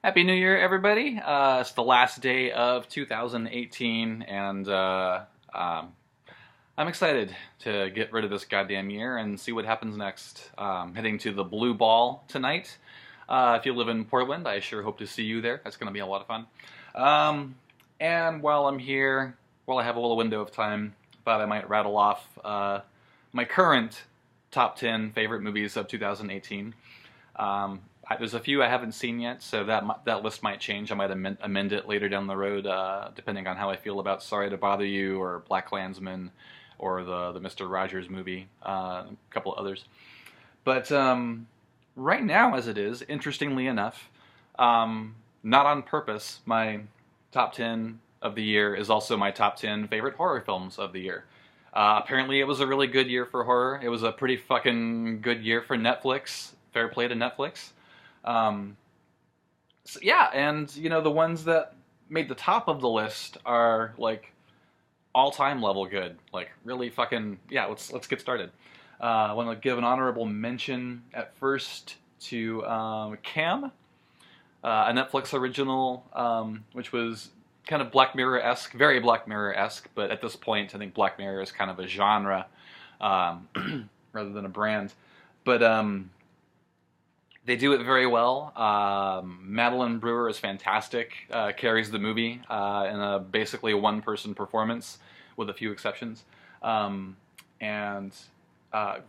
Happy New Year, everybody. It's the last day of 2018, and I'm excited to get rid of this goddamn year and see what happens next. Heading to the Blue Ball tonight. If you live in Portland, I sure hope to see you there. That's going to be a lot of fun. And while I'm here, while I have a little window of time, thought I might rattle off my current top 10 favorite movies of 2018. There's a few I haven't seen yet, so that list might change. I might amend it later down the road, depending on how I feel about Sorry to Bother You, or BlacKkKlansman, or the Mr. Rogers movie, a couple others. But right now, as it is, interestingly enough, not on purpose, my top 10 of the year is also my top 10 favorite horror films of the year. Apparently, it was a really good year for horror. It was a pretty fucking good year for Netflix. Fair play to Netflix. So yeah, and you know, the ones that made the top of the list are like all-time level good. Like really fucking yeah. Let's get started. I want to give an honorable mention at first to Cam, a Netflix original, which was kind of Black Mirror-esque, very Black Mirror-esque, but at this point, I think Black Mirror is kind of a genre rather than a brand. But they do it very well. Madeline Brewer is fantastic, carries the movie in a basically one-person performance, with a few exceptions. And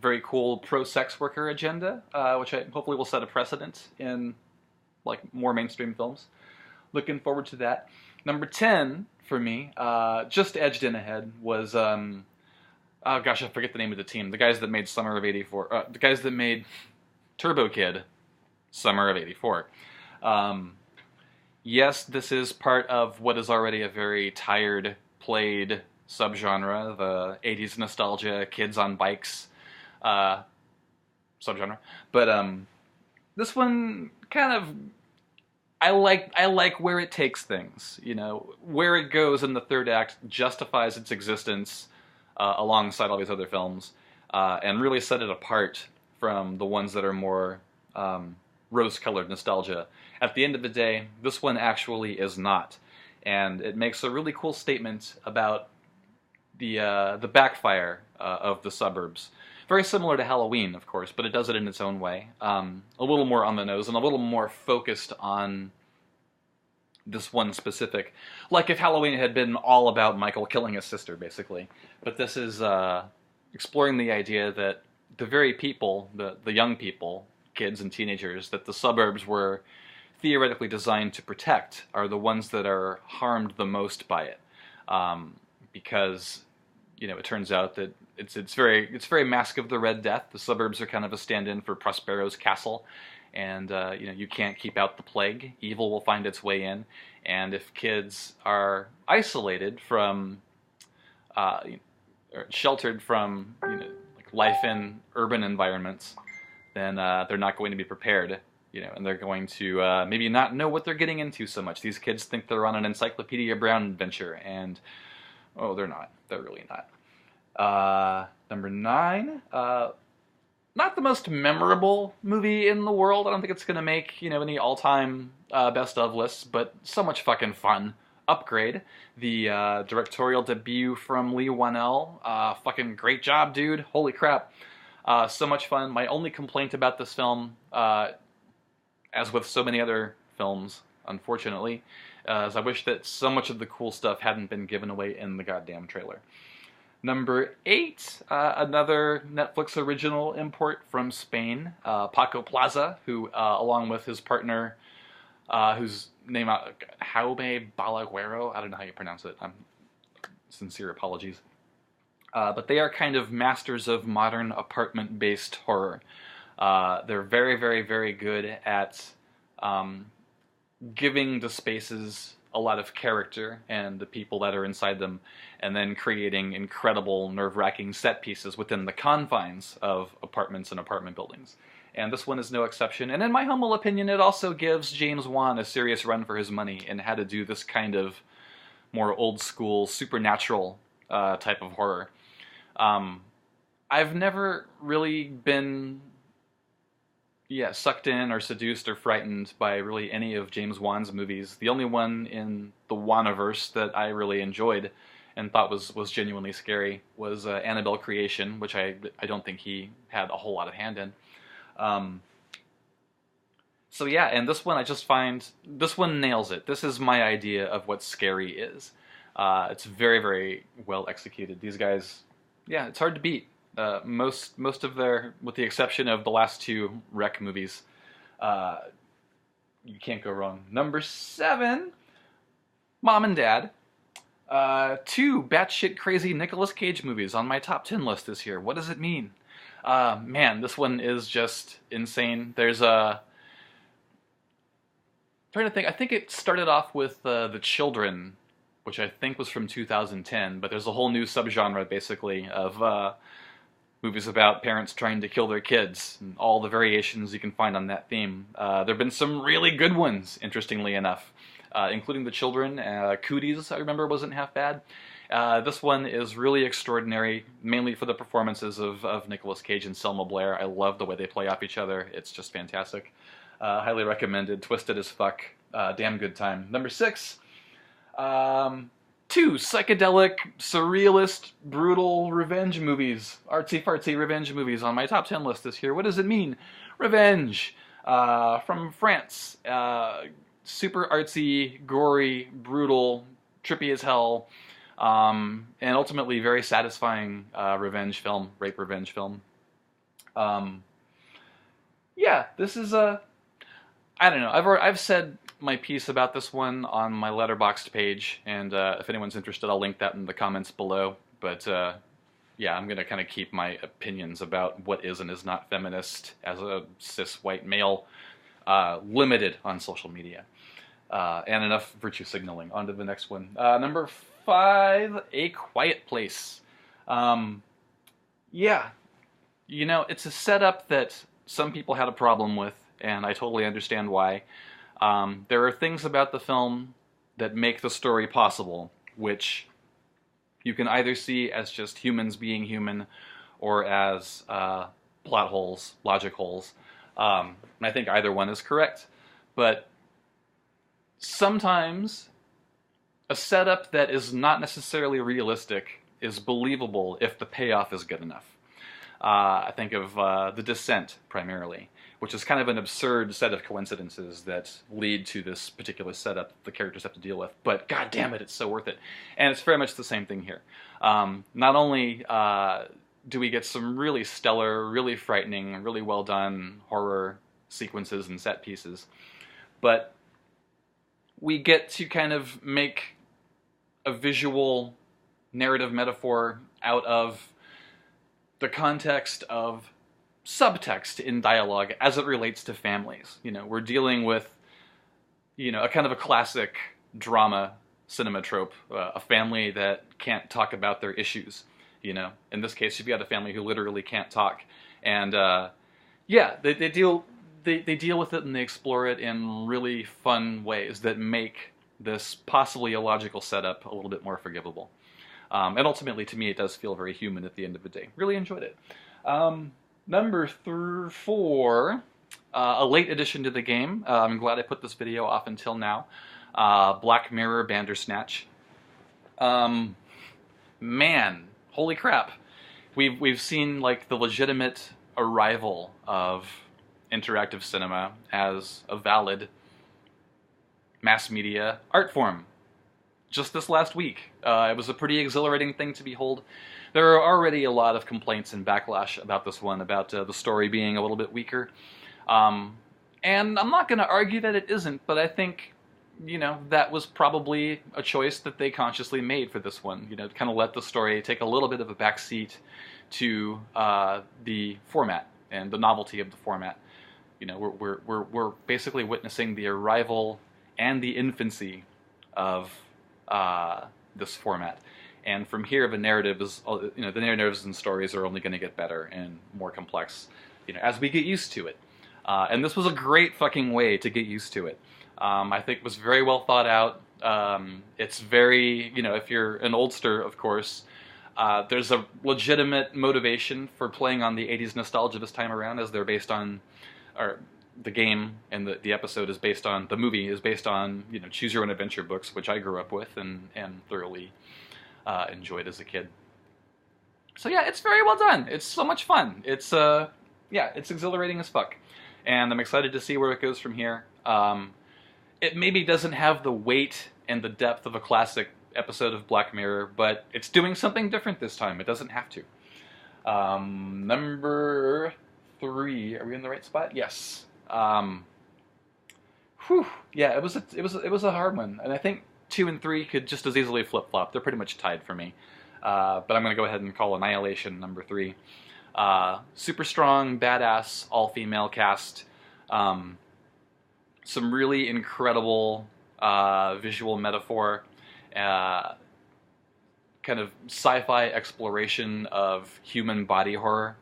very cool pro-sex worker agenda, which hopefully will set a precedent in like more mainstream films. Looking forward to that. Number 10 for me, just edged in ahead, was oh gosh, I forget the name of the team. The guys that made Summer of '84. The guys that made Turbo Kid. Summer of '84. Yes, this is part of what is already a very tired, played subgenre, the '80s nostalgia, kids on bikes subgenre. But this one kind of, I like where it takes things. You know, where it goes in the third act justifies its existence alongside all these other films, and really set it apart from the ones that are more rose-colored nostalgia. At the end of the day, this one actually is not, and it makes a really cool statement about the backfire of the suburbs. Very similar to Halloween, of course, but it does it in its own way. A little more on the nose and a little more focused on this one specific. Like if Halloween had been all about Michael killing his sister, basically. But this is exploring the idea that the very people, the young people, kids and teenagers, that the suburbs were theoretically designed to protect are the ones that are harmed the most by it, because you know it turns out that it's very Mask of the Red Death. The suburbs are kind of a stand-in for Prospero's castle, and you know you can't keep out the plague. Evil will find its way in, and if kids are isolated from, or sheltered from, you know, like life in urban environments, then they're not going to be prepared, you know, and they're going to maybe not know what they're getting into so much. These kids think they're on an Encyclopedia Brown adventure, and oh, they're not. They're really not. Number 9, not the most memorable movie in the world. I don't think it's going to make, you know, any all-time best of lists, but so much fucking fun. Upgrade, the directorial debut from Lee Wanell. Fucking great job, dude. Holy crap. So much fun. My only complaint about this film, as with so many other films, unfortunately, is I wish that so much of the cool stuff hadn't been given away in the goddamn trailer. Number 8, another Netflix original import from Spain, Paco Plaza, who, along with his partner, whose name, Jaume Balaguero, I don't know how you pronounce it, sincere apologies. But they are kind of masters of modern apartment-based horror. They're very, very, very good at giving the spaces a lot of character and the people that are inside them, and then creating incredible, nerve-wracking set pieces within the confines of apartments and apartment buildings. And this one is no exception. And in my humble opinion, it also gives James Wan a serious run for his money in how to do this kind of more old-school, supernatural type of horror. I've never really been yeah, sucked in or seduced or frightened by really any of James Wan's movies. The only one in the Waniverse that I really enjoyed and thought was genuinely scary was Annabelle Creation, which I don't think he had a whole lot of hand in. Um, so yeah, and this one I just find this one nails it. This is my idea of what scary is. It's very very well executed. These guys, yeah, it's hard to beat. Most of their, with the exception of the last two Wreck movies, uh, you can't go wrong. Number 7, Mom and Dad. Two batshit crazy Nicolas Cage movies on my top 10 list this year. What does it mean? Man, this one is just insane. There's a trying to think. I think it started off with The Children, which I think was from 2010. But there's a whole new subgenre basically of movies about parents trying to kill their kids, and all the variations you can find on that theme. There have been some really good ones, interestingly enough, including The Children. Cooties, I remember, wasn't half bad. This one is really extraordinary, mainly for the performances of Nicolas Cage and Selma Blair. I love the way they play off each other. It's just fantastic. Highly recommended. Twisted as fuck. Damn good time. Number 6. Two psychedelic, surrealist, brutal revenge movies. Artsy-fartsy revenge movies on my top 10 list this year. What does it mean? Revenge. From France. Super artsy, gory, brutal, trippy as hell, and ultimately very satisfying revenge film, rape revenge film. Yeah, this is a... I don't know. I've said my piece about this one on my Letterboxd page, and if anyone's interested, I'll link that in the comments below. But yeah, I'm gonna kind of keep my opinions about what is and is not feminist as a cis white male limited on social media, and enough virtue signaling. On to the next one. Number 5, A Quiet Place. Yeah, you know, it's a setup that some people had a problem with, and I totally understand why. There are things about the film that make the story possible, which you can either see as just humans being human, or as plot holes, logic holes. And I think either one is correct. But sometimes a setup that is not necessarily realistic is believable if the payoff is good enough. I think of The Descent, primarily, which is kind of an absurd set of coincidences that lead to this particular setup the characters have to deal with. But god damn it, it's so worth it. And it's very much the same thing here. Not only do we get some really stellar, really frightening, really well done horror sequences and set pieces, but we get to kind of make a visual narrative metaphor out of the context of subtext in dialogue as it relates to families. You know, we're dealing with, you know, a kind of a classic drama cinema trope, a family that can't talk about their issues. You know, in this case, you've got a family who literally can't talk, and yeah, they deal with it and they explore it in really fun ways that make this possibly illogical setup a little bit more forgivable. And ultimately, to me, it does feel very human at the end of the day. Really enjoyed it. Number 4, a late addition to the game. I'm glad I put this video off until now. Black Mirror Bandersnatch. Man, holy crap. We've seen like the legitimate arrival of interactive cinema as a valid mass media art form. Just this last week. It was a pretty exhilarating thing to behold. There are already a lot of complaints and backlash about this one, about the story being a little bit weaker. And I'm not going to argue that it isn't, but I think, you know, that was probably a choice that they consciously made for this one. You know, to kind of let the story take a little bit of a backseat to the format and the novelty of the format. You know, we're basically witnessing the arrival and the infancy of this format. And from here, the narratives, you know, the narratives and stories are only going to get better and more complex, you know, as we get used to it. And this was a great fucking way to get used to it. I think it was very well thought out. It's very, you know, if you're an oldster, of course, there's a legitimate motivation for playing on the 80s nostalgia this time around, as they're based on or the game and the episode is based on, the movie is based on, choose your own adventure books, which I grew up with and thoroughly enjoyed as a kid. So yeah, it's very well done. It's so much fun. It's it's exhilarating as fuck, and I'm excited to see where it goes from here. It maybe doesn't have the weight and the depth of a classic episode of Black Mirror, but it's doing something different this time. It doesn't have to. Number 3. Are we in the right spot? Yes. Yeah, it was a hard one, and I think 2 and 3 could just as easily flip flop. They're pretty much tied for me. But I'm going to go ahead and call Annihilation number 3. Super strong, badass, all-female cast. Some really incredible visual metaphor. Kind of sci-fi exploration of human body horror.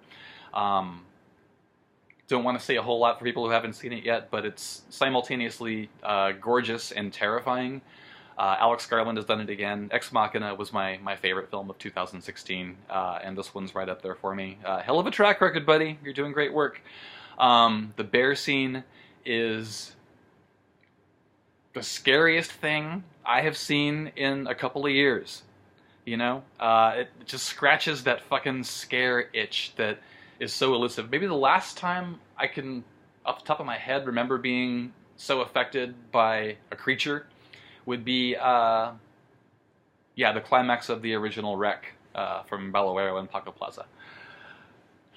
Don't want to say a whole lot for people who haven't seen it yet, but it's simultaneously gorgeous and terrifying. Alex Garland has done it again. Ex Machina was my favorite film of 2016, and this one's right up there for me. Hell of a track record, buddy. You're doing great work. The bear scene is the scariest thing I have seen in a couple of years. It just scratches that fucking scare itch that is so elusive. Maybe the last time I can, off the top of my head, remember being so affected by a creature would be, the climax of the original Wreck from Balaguero and Paco Plaza.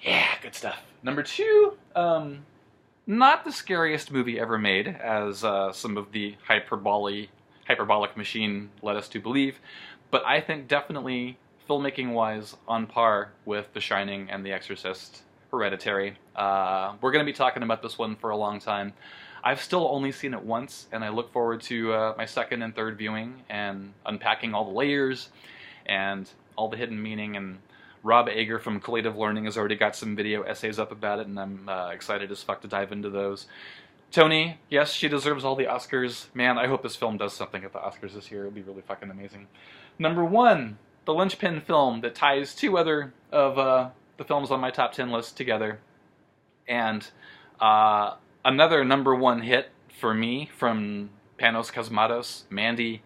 Yeah, good stuff. Number 2, not the scariest movie ever made, as some of the hyperbolic machine led us to believe, but I think definitely filmmaking-wise on par with The Shining and The Exorcist, Hereditary. We're going to be talking about this one for a long time. I've still only seen it once, and I look forward to my second and third viewing and unpacking all the layers and all the hidden meaning. And Rob Ager from Collative Learning has already got some video essays up about it, and I'm excited as fuck to dive into those. Tony, yes, she deserves all the Oscars. Man, I hope this film does something at the Oscars this year. It would be really fucking amazing. Number 1, the linchpin film that ties 2 other of the films on my top 10 list together. And another number 1 hit for me from Panos Cosmatos, Mandy.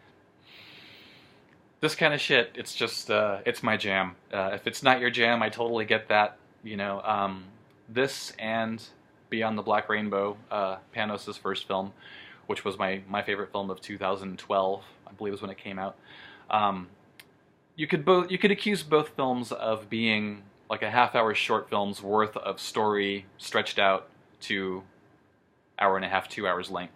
This kind of shit, it's just, it's my jam. If it's not your jam, I totally get that. This and Beyond the Black Rainbow, Panos' first film, which was my favorite film of 2012, I believe is when it came out. You could accuse both films of being like a half-hour short film's worth of story stretched out to hour and a half, 2 hours length.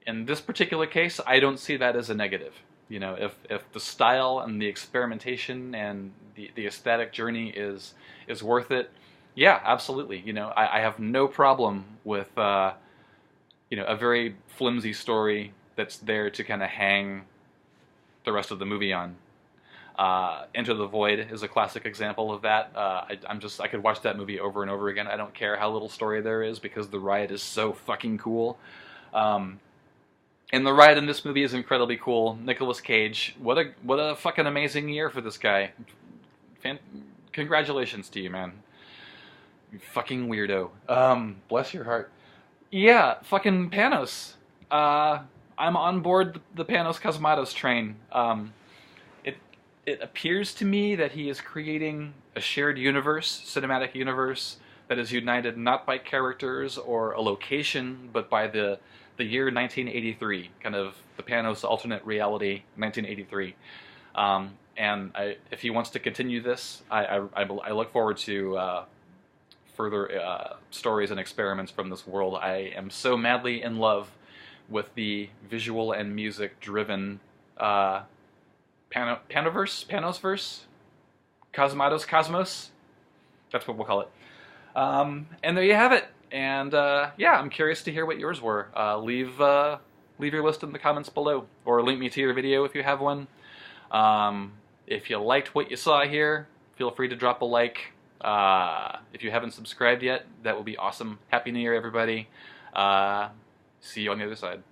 In this particular case, I don't see that as a negative. If the style and the experimentation and the aesthetic journey is worth it, yeah, absolutely. I have no problem with a very flimsy story that's there to kind of hang the rest of the movie on. Enter the Void is a classic example of that. I could watch that movie over and over again. I don't care how little story there is because the ride is so fucking cool. And the ride in this movie is incredibly cool. Nicolas Cage, what a fucking amazing year for this guy. Congratulations to you, man. You fucking weirdo. Bless your heart. Yeah, fucking Panos. I'm on board the Panos Cosmatos train. It appears to me that he is creating a shared universe, cinematic universe, that is united not by characters or a location, but by the year 1983, kind of the Panos alternate reality, 1983. And if he wants to continue this, I look forward to further stories and experiments from this world. I am so madly in love with the visual and music-driven Panosverse? Cosmos? That's what we'll call it. And there you have it. And yeah, I'm curious to hear what yours were. Leave your list in the comments below, or link me to your video if you have one. If you liked what you saw here, feel free to drop a like. If you haven't subscribed yet, that would be awesome. Happy New Year, everybody. See you on the other side.